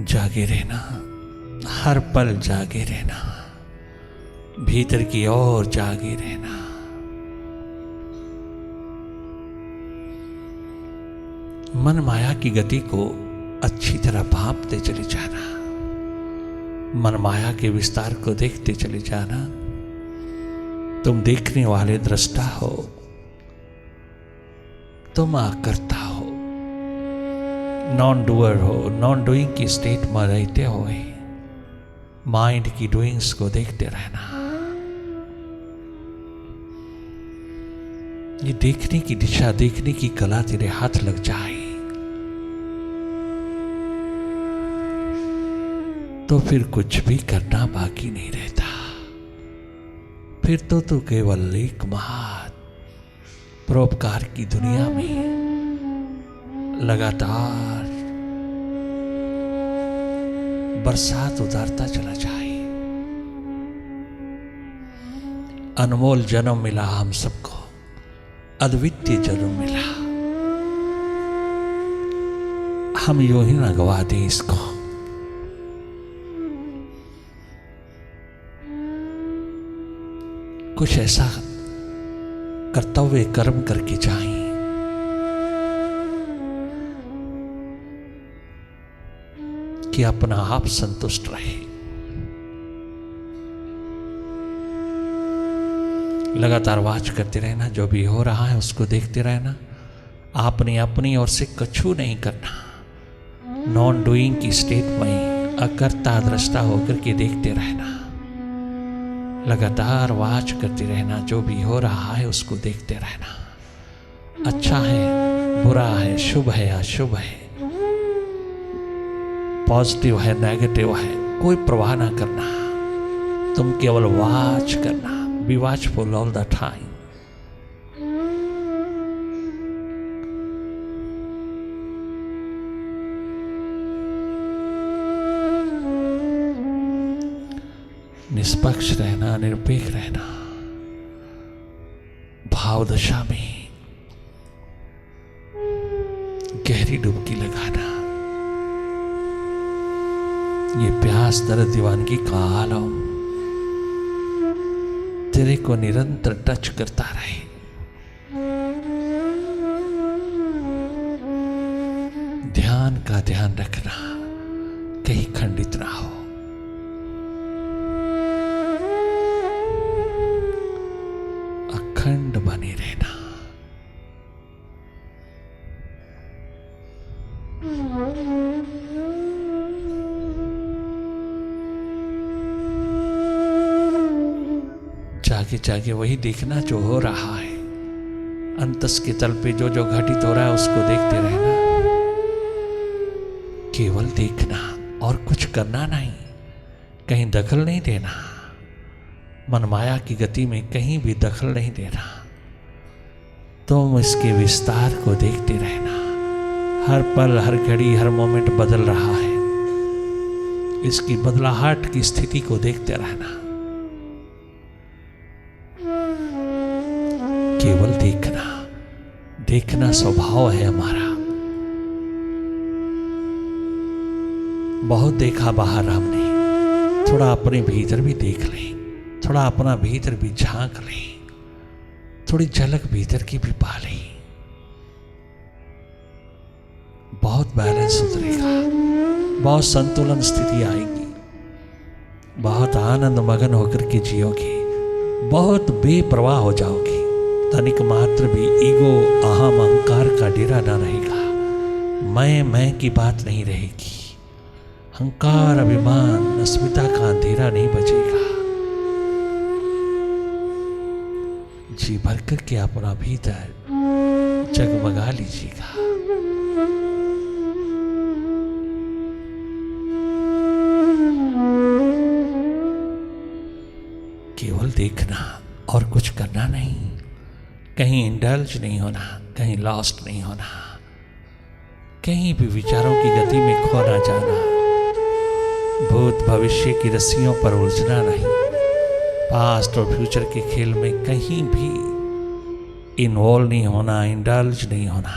जागे रहना, हर पल जागे रहना, भीतर की ओर जागे रहना। मन माया की गति को अच्छी तरह भांपते चले जाना, मन माया के विस्तार को देखते चले जाना। तुम देखने वाले दृष्टा हो, तुम आकर्ता हो, नॉन डूअर हो, नॉन डूइंग की स्टेट में रहते हुए माइंड की डूइंग्स को देखते रहना। ये देखने की दिशा, देखने की कला तेरे हाथ लग जाए तो फिर कुछ भी करना बाकी नहीं रहता। फिर तो तू केवल एक महान परोपकार की दुनिया में लगातार बरसात उतारता चला जाए। अनमोल जन्म मिला हम सबको, अद्वितीय जन्म मिला, हम यूं ही ना गवा दें इसको। कुछ ऐसा कर्तव्य कर्म करके जाएं कि अपना आप संतुष्ट रहे। लगातार वाच करते रहना, जो भी हो रहा है उसको देखते रहना। आपने अपनी ओर से कछु नहीं करना, नॉन डूइंग की स्टेट में अकर्ता दृष्टा होकर के देखते रहना। लगातार वाच करते रहना, जो भी हो रहा है उसको देखते रहना। अच्छा है, बुरा है, शुभ है, अशुभ है, पॉजिटिव है, नेगेटिव है, कोई परवाह ना करना। तुम केवल वाच करना, be watchful all the time. निष्पक्ष रहना, निरपेक्ष रहना, भाव दशा में गहरी डुबकी लगाना। ये प्यास दर्द दीवानगी का आलम तेरे को निरंतर टच करता रहे। ध्यान का ध्यान रखना, कहीं खंडित ना हो। अखंड बने रहना। जागे जागे वही देखना जो हो रहा है। अंतस के तल पे जो जो घटित हो रहा है उसको देखते रहना। केवल देखना और कुछ करना नहीं, कहीं दखल नहीं देना। मनमाया की गति में कहीं भी दखल नहीं देना। तुम इसके विस्तार को देखते रहना। हर पल, हर घड़ी, हर मोमेंट बदल रहा है। इसकी बदलाहट की स्थिति को देखते रहना। केवल देखना, देखना स्वभाव है हमारा। बहुत देखा बाहर हमने, थोड़ा अपने भीतर भी देख लें, थोड़ा अपना भीतर भी झांक लें, थोड़ी झलक भीतर की भी पा लें। बहुत बैलेंस उतरेगा, बहुत संतुलन स्थिति आएगी, बहुत आनंद मगन होकर के जियोगे, बहुत बेपरवाह हो जाओगे। तनिक मात्र भी ईगो, अहम, अहंकार का डेरा ना रहेगा। मैं की बात नहीं रहेगी। अहंकार, अभिमान, अस्मिता का अंधेरा नहीं बचेगा। जी भर करके अपना भीतर जगमगा लीजिएगा। केवल देखना और कुछ करना नहीं। कहीं इंडल्ज नहीं होना, कहीं लॉस्ट नहीं होना, कहीं भी विचारों की गति में खो ना जाना। भूत भविष्य की रस्सियों पर उलझना नहीं। पास्ट और फ्यूचर के खेल में कहीं भी इन्वॉल्व नहीं होना, इंडल्ज नहीं होना।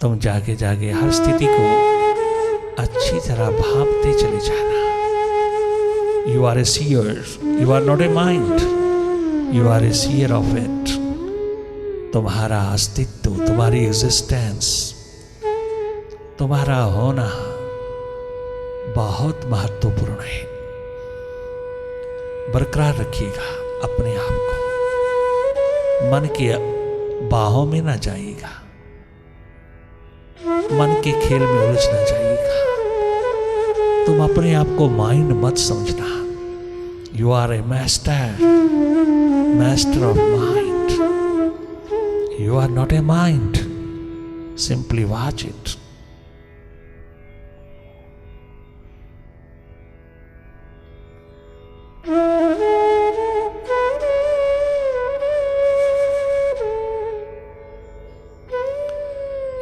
तुम जागे जागे हर स्थिति को अच्छी तरह भापते चले जाना। You are a seer, you are not a mind, you are a seer of it. तुम्हारा अस्तित्व, तुम्हारी एग्जिस्टेंस, तुम्हारा होना बहुत महत्वपूर्ण है। बरकरार रखिएगा अपने आप को, मन के बाहों में ना जाइएगा, मन के खेल में उलझ ना जाइएगा। तुम अपने आप को माइंड मत समझना। You are a master, master of mind. You are not a mind, simply watch it.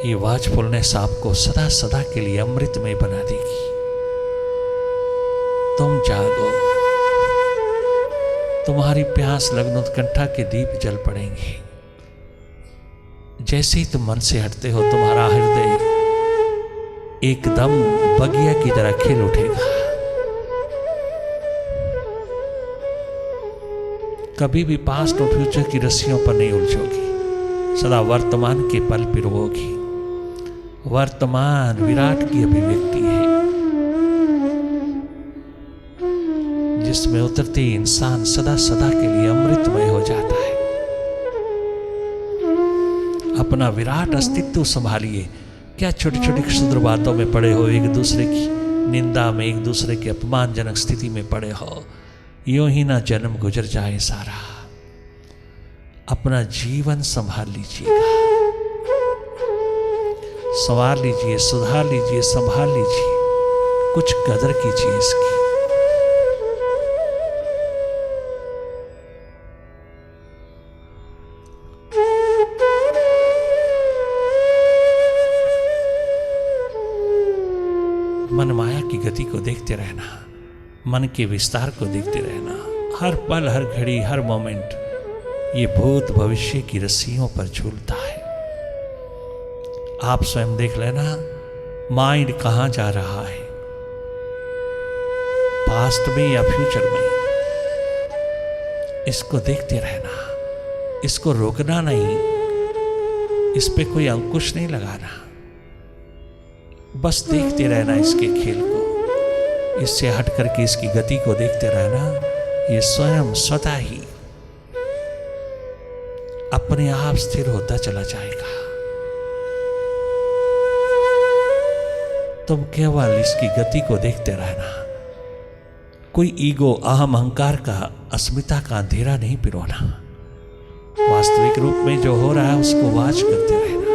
ये वाचफुलनेस आपको सदा सदा के लिए अमृतमय बना देगी। तुम जागो, तुम्हारी प्यास लगन उत्कंठा के दीप जल पड़ेंगे। जैसे ही तुम मन से हटते हो, तुम्हारा हृदय एकदम बगिया की तरह खिल उठेगा। कभी भी पास्ट और फ्यूचर की रस्सियों पर नहीं उलझोगी, सदा वर्तमान के पल पिरोगी। वर्तमान विराट की अभिव्यक्ति है, जिसमें उतरते ही इंसान सदा सदा के लिए अमृतमय हो जाता है। अपना विराट अस्तित्व संभालिए। क्या छोटी छोटी क्षुद्र बातों में पड़े हो, एक दूसरे की निंदा में, एक दूसरे की अपमानजनक स्थिति में पड़े हो। यूं ही ना जन्म गुजर जाए सारा। अपना जीवन संभाल लीजिएगा, संवार लीजिए, सुधार लीजिए, संभाल लीजिए, कुछ कदर कीजिए इसकी। मन माया की गति को देखते रहना, मन के विस्तार को देखते रहना। हर पल, हर घड़ी, हर मोमेंट ये भूत भविष्य की रस्सियों पर झूलता है। आप स्वयं देख लेना, माइंड कहां जा रहा है, पास्ट में या फ्यूचर में। इसको देखते रहना, इसको रोकना नहीं, इस पे कोई अंकुश नहीं लगाना, बस देखते रहना इसके खेल को। इससे हट करके इसकी गति को देखते रहना। ये स्वयं स्वतः ही अपने आप स्थिर होता चला जाएगा। तुम केवल इसकी गति को देखते रहना। कोई ईगो, अहम, अहंकार का, अस्मिता का अंधेरा नहीं पिरोना। वास्तविक रूप में जो हो रहा है उसको वाच करते रहना।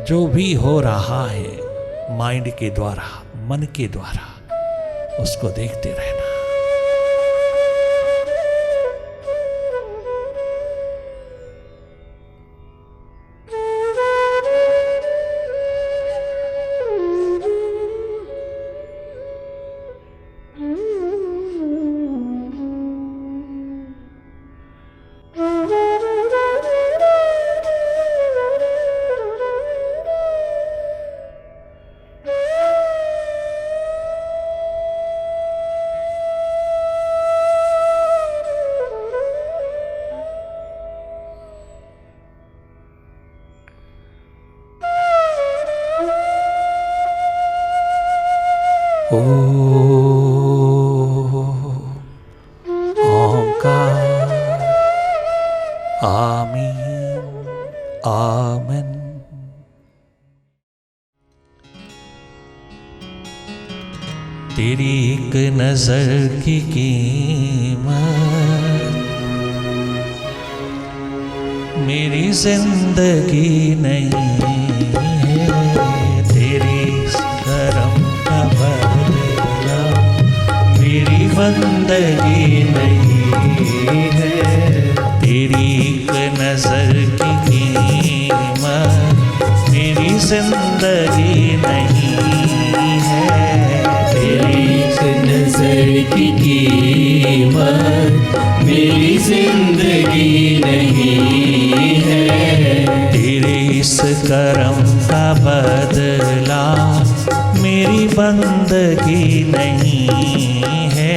जो भी हो रहा है माइंड के द्वारा, मन के द्वारा, उसको देखते रहना। ओंकार, आमीन, आमेन। तेरी एक नजर की कीमत मेरी जिंदगी नहीं है। तेरी करम का बदला मेरी बंदगी नहीं है। तेरी एक नजर की कीमत मेरी जिंदगी नहीं है। तेरी एक नजर की कीमत मेरी जिंदगी नहीं है। तेरे इस करम का बदला नहीं है।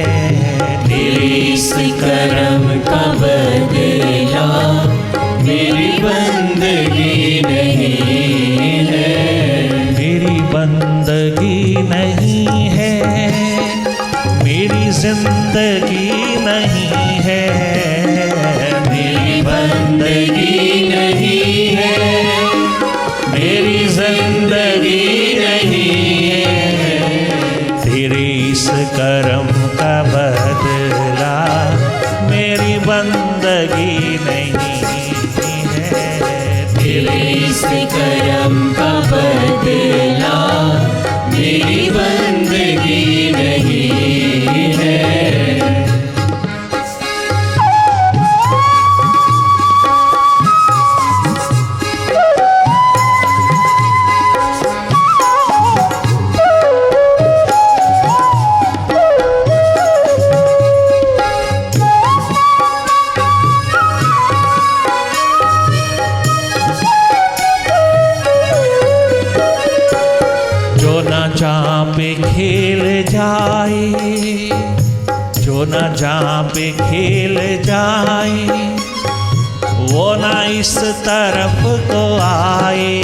तेरे इस करम का बदला मेरी बंदगी नहीं है। मेरी बंदगी नहीं है, मेरी जिंदगी नहीं है। मेरी बंदगी नहीं है, मेरी जिंदगी नहीं है। तेरे इस करम का बदला मेरी बंदगी नहीं है। तेरे इस करम का बदला मेरी बंदगी नहीं है। जहाँ पे खेल जाए, जो न जहाँ पे खेल जाए, वो न इस तरफ को आए।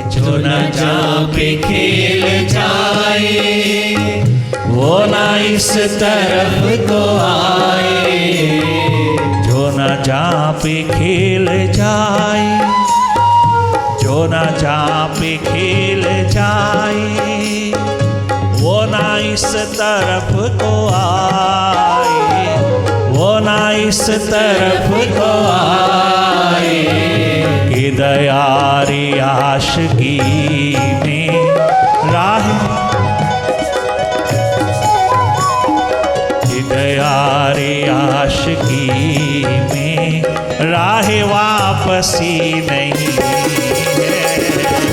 जो न जहाँ पे खेल जाए, वो न इस तरफ को आए। जो न जहाँ पे खेल जाए, जो न जहाँ पे खेल जाए, वो ना इस तरफ को आए, वो ना इस तरफ को आए। कि दयारी आशिकी में राह, कि दयारी आशिकी में राह वापसी नहीं है।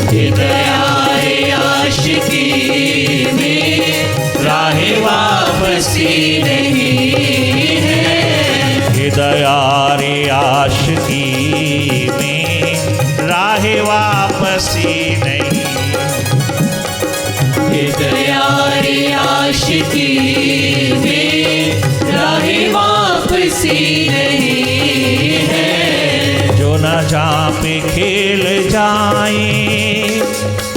दयारे आशिकी में राह वापसी नहीं है। दयारे आशिकी में राह वापसी नहीं। दयारे आशिकी में राह वापसी नहीं है। जो न जहाँ पे खेल जाए,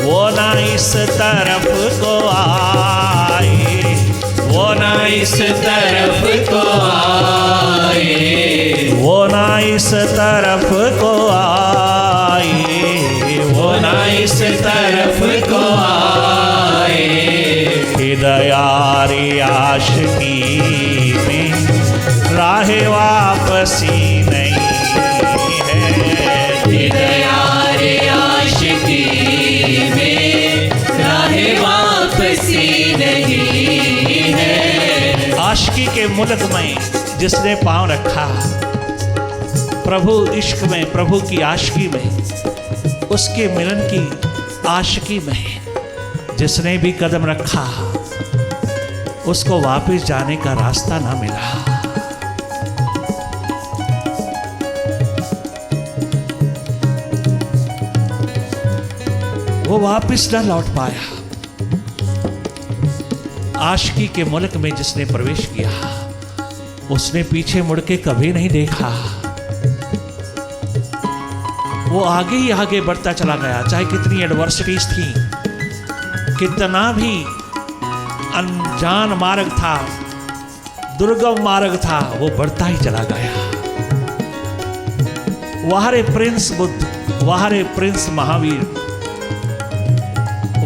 वो न इस तरफ को आए, वो न इस तरफ को आए। वो न इस तरफ को आए, वो न इस तरफ को आए। दयारी आशिकी में राह वापसी नहीं है। दयारे आशिकी में राह वापसी नहीं है। आशिकी के मुल्क में जिसने पांव रखा, प्रभु इश्क में, प्रभु की आशिकी में, उसके मिलन की आशिकी में जिसने भी कदम रखा, उसको वापस जाने का रास्ता ना मिला। वो वापस न लौट पाया। आशिकी के मुल्क में जिसने प्रवेश किया, उसने पीछे मुड़ के कभी नहीं देखा। वो आगे ही आगे बढ़ता चला गया, चाहे कितनी एडवर्सिटीज थी, कितना भी अनजान मार्ग था, दुर्गम मार्ग था, वो बढ़ता ही चला गया। वहारे प्रिंस बुद्ध, वहारे प्रिंस महावीर,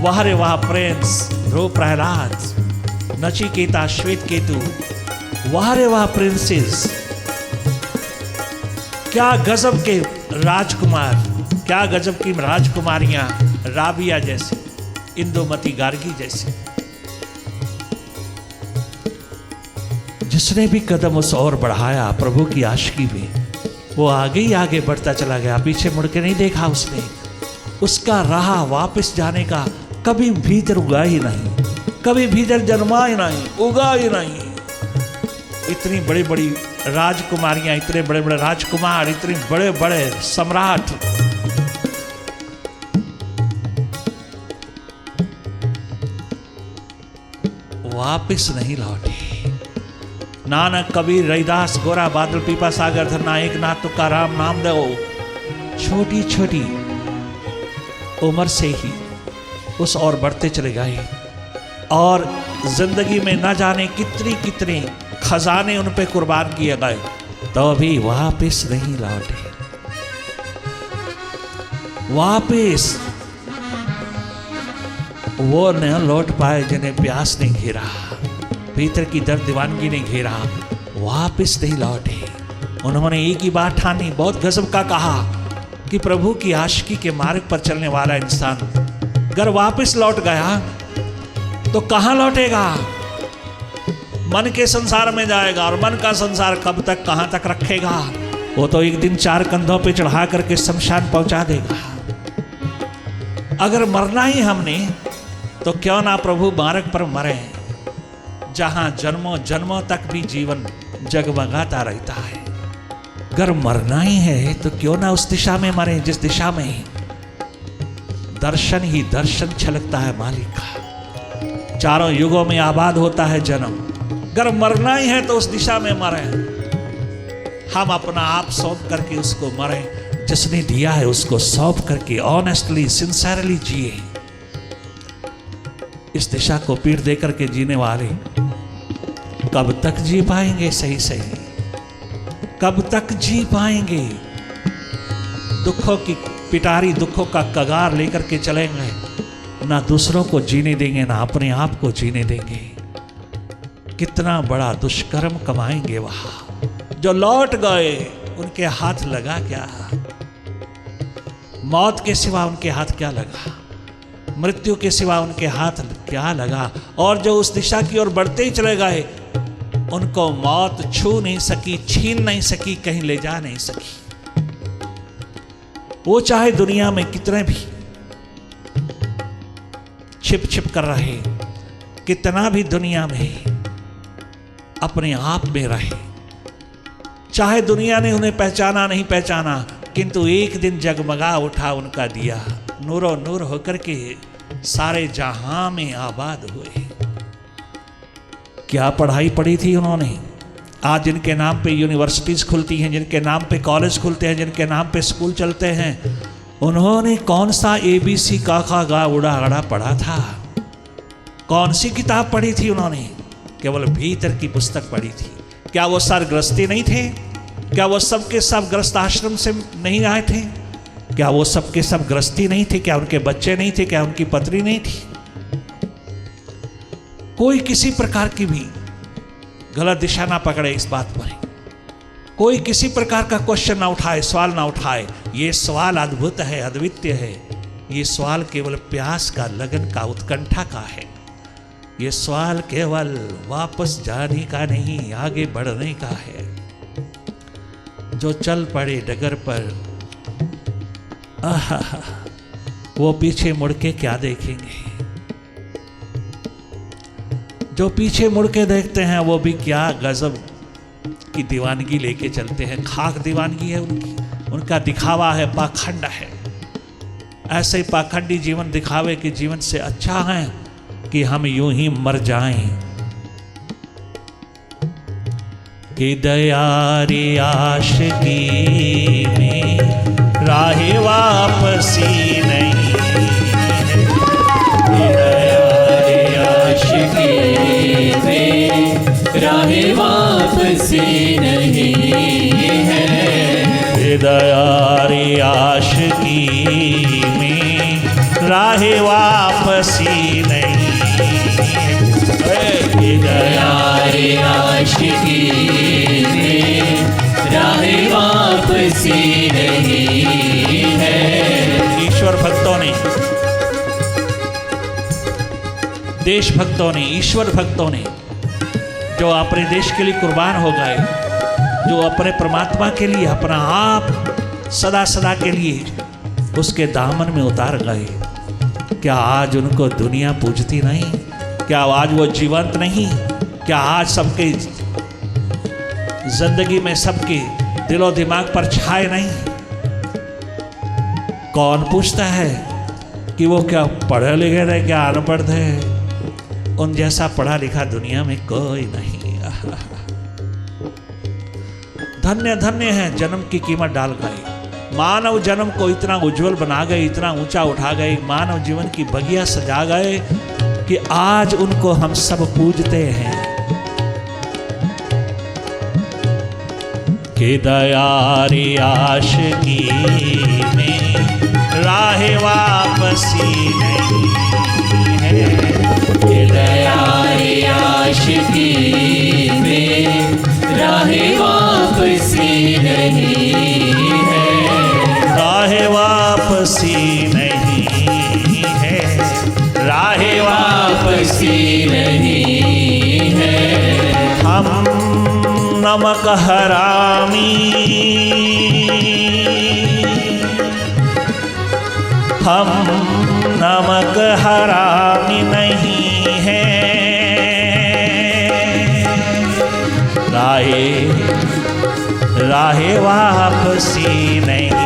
वहारे वह प्रिंस ध्रुव प्रहलाद, नचिकेता श्वेत केतु, वहारे वह प्रिंसेस, क्या गजब के राजकुमार, क्या गजब की राजकुमारियां, राबिया जैसी, इंदुमती गार्गी जैसी। जिसने भी कदम उस ओर बढ़ाया प्रभु की आशिकी में, वो आगे ही आगे बढ़ता चला गया, पीछे मुड़ के नहीं देखा उसने। उसका राह वापस जाने का कभी भीतर उगा ही नहीं, कभी भीतर जन्मा ही नहीं, उगा ही नहीं। इतनी बड़ी बड़ी राजकुमारियां, इतने बड़े बड़े राजकुमार, इतने बड़े बड़े सम्राट, वापिस नहीं लौटे। नानक, कबीर, रविदास, गोरा, बादल, पीपा, सागर, धरना, एकनाथ, तुकाराम, नामदेव छोटी छोटी उम्र से ही उस और बढ़ते चले गए और जिंदगी में न जाने कितने कितने खजाने उन पे कुर्बान किए गए, तो भी वापिस नहीं लौटे। वापिस वो न लौट पाए जिन्हें प्यास ने घेरा, भीतर की दर्द दीवानगी ने घेरा, वापिस नहीं लौटे। उन्होंने एक ही बात ठानी, बहुत गजब का कहा कि प्रभु की आशिकी के मार्ग पर चलने वाला इंसान अगर वापिस लौट गया तो कहाँ लौटेगा? मन के संसार में जाएगा, और मन का संसार कब तक कहाँ तक रखेगा? वो तो एक दिन 4 कंधों पे चढ़ा करके शमशान पहुंचा देगा। अगर मरना ही हमने तो क्यों ना प्रभु मार्ग पर मरे, जहां जन्मों जन्मों तक भी जीवन जगमगाता रहता है। अगर मरना ही है तो क्यों ना उस दिशा में मरे जिस दिशा में दर्शन ही दर्शन छलकता है मालिक का। चारों युगों में आबाद होता है जन्म। अगर मरना ही है तो उस दिशा में मरे, हम अपना आप सौंप करके उसको मरे, जिसने दिया है उसको सौंप करके ऑनेस्टली सिंसियरली जिए। इस दिशा को पीठ दे करके जीने वाले कब तक जी पाएंगे? सही सही कब तक जी पाएंगे? दुखों की पिटारी, दुखों का कगार लेकर के चलेंगे, ना दूसरों को जीने देंगे ना अपने आप को जीने देंगे। कितना बड़ा दुष्कर्म कमाएंगे वहां। जो लौट गए उनके हाथ लगा क्या? मौत के सिवा उनके हाथ क्या लगा? मृत्यु के सिवा उनके हाथ क्या लगा? और जो उस दिशा की ओर बढ़ते ही चले गए, उनको मौत छू नहीं सकी, छीन नहीं सकी, कहीं ले जा नहीं सकी। वो चाहे दुनिया में कितने भी छिप छिप कर रहे, कितना भी दुनिया में अपने आप में रहे, चाहे दुनिया ने उन्हें पहचाना नहीं पहचाना, किंतु एक दिन जगमगा उठा उनका दिया, नूरो नूर होकर के सारे जहां में आबाद हुए। क्या पढ़ाई पढ़ी थी उन्होंने? आज जिनके नाम पे यूनिवर्सिटीज खुलती हैं, जिनके नाम पे कॉलेज खुलते हैं, जिनके नाम पे स्कूल चलते हैं, उन्होंने कौन सा ABC का खा गा उड़ा अड़ा पढ़ा था? कौन सी किताब पढ़ी थी उन्होंने? केवल भीतर की पुस्तक पढ़ी थी। क्या वो सरग्रस्ती नहीं थे? क्या वो सब के सब ग्रस्त आश्रम से नहीं आए थे? क्या वो सब के सब ग्रस्ती नहीं थे? क्या उनके बच्चे नहीं थे? क्या उनकी पत्नी नहीं थी? कोई किसी प्रकार की भी गलत दिशा ना पकड़े इस बात पर, कोई किसी प्रकार का क्वेश्चन ना उठाए, सवाल ना उठाए। ये सवाल अद्भुत है, अद्वितीय है। ये सवाल केवल प्यास का, लगन का, उत्कंठा का है। ये सवाल केवल वापस जाने का नहीं, आगे बढ़ने का है। जो चल पड़े डगर पर, आहा, वो पीछे मुड़ के क्या देखेंगे? जो पीछे मुड़ के देखते हैं वो भी क्या गजब की दीवानगी लेके चलते हैं। खाक दीवानगी है उनकी, उनका दिखावा है, पाखंड है। ऐसे ही पाखंडी जीवन दिखावे के जीवन से अच्छा है कि हम यूं ही मर जाएं। कि दया रे आशिकी में राहे वापसी नहीं है। दया रे आशिकी में राहे वापसी नहीं है। दया रे आशिकी में राहे वापसी नहीं है। दया रे आशिकी में राहे वापसी नहीं है। ईश्वर भक्तों ने, देशभक्तों ने, ईश्वर भक्तों ने जो अपने देश के लिए कुर्बान हो गए, जो अपने परमात्मा के लिए अपना आप सदा सदा के लिए उसके दामन में उतार गए, क्या आज उनको दुनिया पूजती नहीं? क्या आज वो जीवंत नहीं? क्या आज सबके जिंदगी में, सबके दिलो दिमाग पर छाए नहीं? कौन पूछता है कि वो क्या पढ़े लिखे थे, क्या अनपढ़ थे? उन जैसा पढ़ा लिखा दुनिया में कोई नहीं। धन्य धन्य है जन्म की कीमत डाल गए, मानव जन्म को इतना उज्जवल बना गए, इतना ऊंचा उठा गए, मानव जीवन की बगिया सजा गए कि आज उनको हम सब पूजते हैं। कि दयारी आशिकी में राह वापसी नहीं है, कि दयारी आशिकी में राह वापसी नहीं है, राह वापसी नहीं है, राह वापसी नहीं है। हम नमक हरामी, हम नमक हरामी नहीं है, राहे वापसी नहीं है।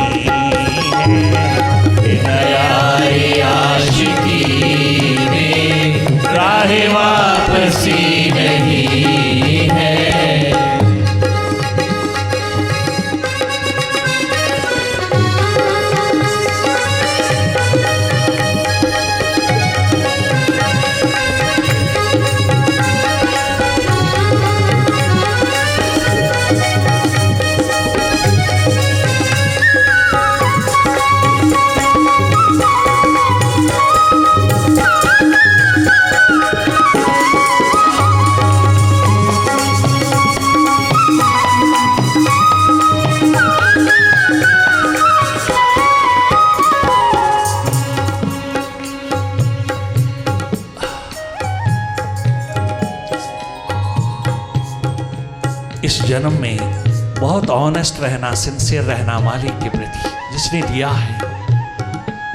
दयारी आशिकी में राह वापसी नहीं है। इस जन्म में बहुत ऑनेस्ट रहना, सिंसियर रहना मालिक के प्रति जिसने दिया है,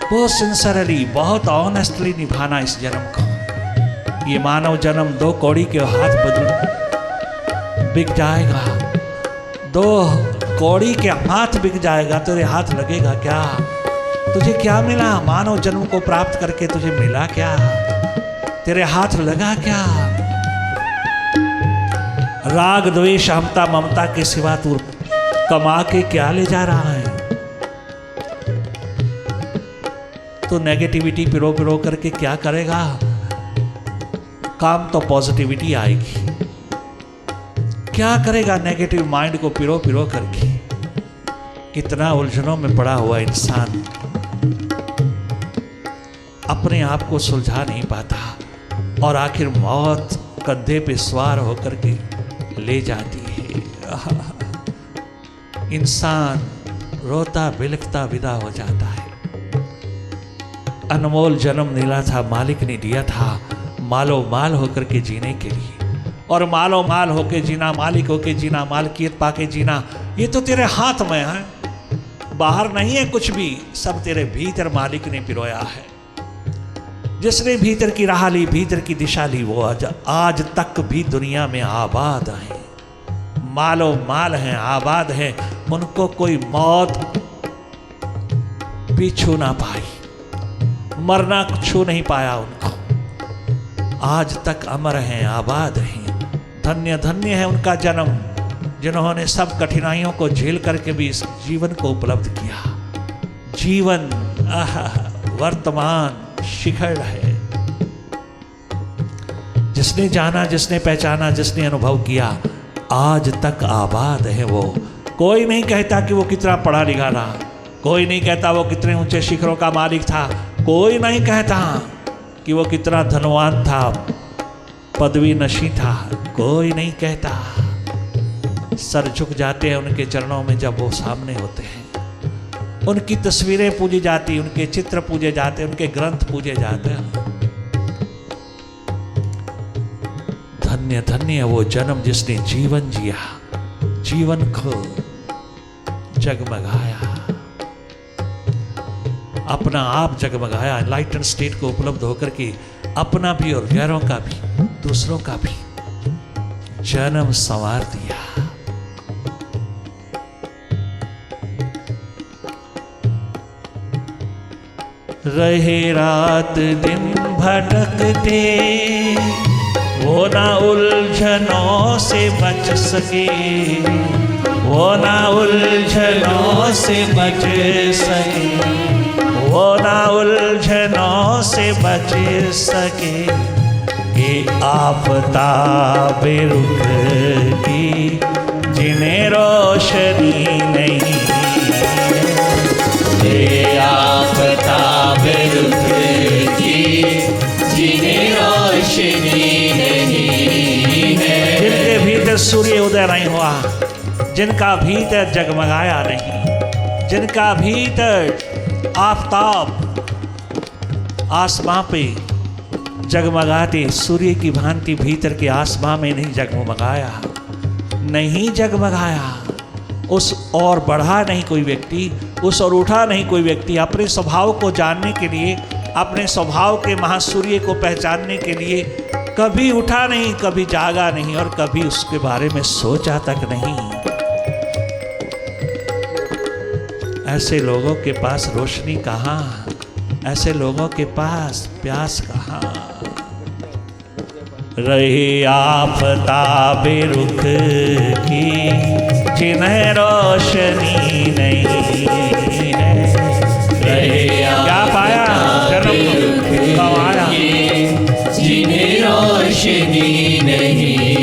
बहुत सिंसियरली, बहुत ऑनेस्टली निभाना इस जन्म को। ये मानव जन्म 2 कौड़ी के हाथ बदल बिक जाएगा, 2 कौड़ी के हाथ बिक जाएगा, तेरे हाथ लगेगा क्या? तुझे क्या मिला? मानव जन्म को प्राप्त करके तुझे मिला क्या? तेरे हाथ लगा क्या? राग द्वेष हमता ममता के सिवा तू कमा के क्या ले जा रहा है? तो नेगेटिविटी पिरो पिरो करके क्या करेगा? काम तो पॉजिटिविटी आएगी। क्या करेगा नेगेटिव माइंड को पिरो पिरो करके? इतना उलझनों में पड़ा हुआ इंसान अपने आप को सुलझा नहीं पाता और आखिर मौत कंधे पे सवार होकर के ले जाती है। इंसान रोता बिलखता विदा हो जाता है। अनमोल जन्म मिला था, मालिक ने दिया था मालो माल होकर के जीने के लिए, और मालो माल होके जीना, मालिक होके जीना, मालकियत पाके जीना, ये तो तेरे हाथ में है, बाहर नहीं है कुछ भी, सब तेरे भीतर मालिक ने पिरोया है। जिसने भीतर की राह ली, भीतर की दिशा ली, वो आज तक भी दुनिया में आबाद है, मालो माल हैं, आबाद हैं। उनको कोई मौत भी छू ना पाई, मरना छू नहीं पाया उनको, आज तक अमर हैं, आबाद हैं। धन्य धन्य है उनका जन्म, जिन्होंने सब कठिनाइयों को झेल करके भी इस जीवन को उपलब्ध किया। जीवन वर्तमान शिखर है। जिसने जाना, जिसने पहचाना, जिसने अनुभव किया, आज तक आबाद है वो। कोई नहीं कहता कि वो कितना पढ़ा लिखा था, कोई नहीं कहता वो कितने ऊंचे शिखरों का मालिक था, कोई नहीं कहता कि वो कितना धनवान था, पदवी नशी था, कोई नहीं कहता। सर झुक जाते हैं उनके चरणों में जब वो सामने होते हैं। उनकी तस्वीरें पूजी जाती, उनके चित्र पूजे जाते, उनके ग्रंथ पूजे जाते हैं। धन्य धन्य वो जन्म जिसने जीवन जिया, जीवन को जगमगाया, अपना आप जगमगाया, एनलाइटन स्टेट को उपलब्ध होकर के अपना भी और गैरों का भी, दूसरों का भी जन्म संवार दिया। रहे रात दिन भटकते, वो ना उलझनों से बच सके, वो ना उलझनों से बच सके, वो ना उलझनों से बच सके। ये आफताब रुख की जिन्हें रोशनी नहीं, ये आफताब रुख की जिन्हें रोशनी नहीं है। जिनके भीतर सूर्य उदय नहीं हुआ, जिनका भीतर जगमगाया नहीं, जिनका भीतर आफताब आसमां पे जगमगाते सूर्य की भांति भीतर के आसमां में नहीं जगमगाया, नहीं जगमगाया, उस और बढ़ा नहीं कोई व्यक्ति, उस और उठा नहीं कोई व्यक्ति। अपने स्वभाव को जानने के लिए, अपने स्वभाव के महासूर्य को पहचानने के लिए कभी उठा नहीं, कभी जागा नहीं और कभी उसके बारे में सोचा तक नहीं। ऐसे लोगों के पास रोशनी कहाँ, ऐसे लोगों के पास प्यास कहाँ। रही आफताब रुख की जिन्हें रोशनी नहीं है। क्या पाया जन्म गवाया, जिन्हें रोशनी नहीं